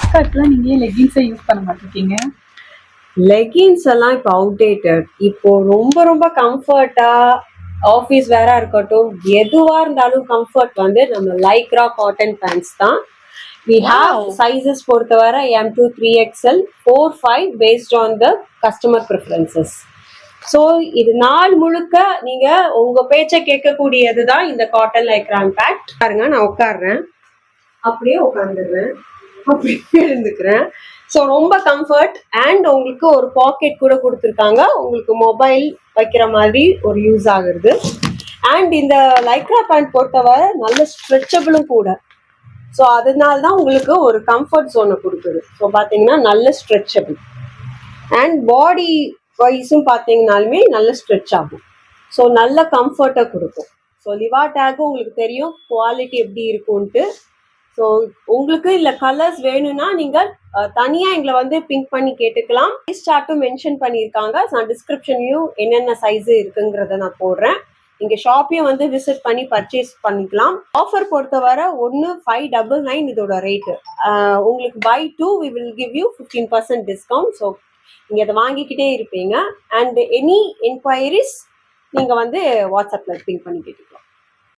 ஃப்ளிப்கார்ட்ல நீங்க ஏன் லெகின்ஸை யூஸ் பண்ண மாட்டேங்க? லெகின்ஸ் எல்லாம் இப்போ அவுடேட்டட். இப்போ ரொம்ப ரொம்ப கம்ஃபர்ட்டா ஆஃபீஸ் வேரா இருக்கட்டும், எதுவா இருந்தாலும் கம்ஃபர்ட் வந்து நம்ம லைக்ரா காட்டன் பேண்ட்ஸ் தான். We have sizes பொறுத்தவரை M2 3XL 4 5 based on the customer preferences. So இது நாள் முழுக்க நீங்க உங்க பேச்ச கேட்கக்கூடியது தான் இந்த காட்டன் லைக்ரான் பேண்ட். பாருங்க, நான் உட்காடுறேன், அப்படியே உட்காந்துடுறேன், அப்படியே எழுந்துக்கிறேன். ஸோ ரொம்ப கம்ஃபர்ட். அண்ட் உங்களுக்கு ஒரு பாக்கெட் கூட கொடுத்துருக்காங்க, உங்களுக்கு மொபைல் வைக்கிற மாதிரி ஒரு யூஸ் ஆகுறது. அண்ட் இந்த லைக்ரா பேண்ட் பொறுத்தவரை நல்ல ஸ்ட்ரெச்சபிளும் கூட. ஸோ அதனால தான் உங்களுக்கு ஒரு கம்ஃபர்ட் ஜோனை கொடுக்குது. ஸோ பார்த்தீங்கன்னா நல்ல ஸ்ட்ரெச்சபிள் அண்ட் பாடி வைஸும் பார்த்தீங்கன்னாலுமே நல்ல ஸ்ட்ரெச் ஆகும். ஸோ நல்ல கம்ஃபர்ட்டை கொடுக்கும். ஸோ லிவா டேக்கும் உங்களுக்கு தெரியும் குவாலிட்டி எப்படி இருக்கும்ன்ட்டு. ஸோ உங்களுக்கு இல்லை கலர்ஸ் வேணும்னா நீங்கள் தனியாக எங்களை வந்து பிங்க் பண்ணி கேட்டுக்கலாம். சைஸ் சார்ட்டும் மென்ஷன் பண்ணியிருக்காங்க. நான் டிஸ்கிரிப்ஷன்லையும் என்னென்ன சைஸு இருக்குங்கிறத நான் போடுறேன். இங்கே ஷாப்பையும் வந்து விசிட் பண்ணி பர்ச்சேஸ் பண்ணிக்கலாம். ஆஃபர் பொறுத்தவரை 1599 இதோட ரேட்டு. உங்களுக்கு buy 2 we will give you 15% discount. So நீங்கள் அதை வாங்கிக்கிட்டே இருப்பீங்க. அண்ட் எனி என்கொயரிஸ் நீங்கள் வந்து வாட்ஸ்அப்பில் பிங் பண்ணி கேட்டுக்கலாம்.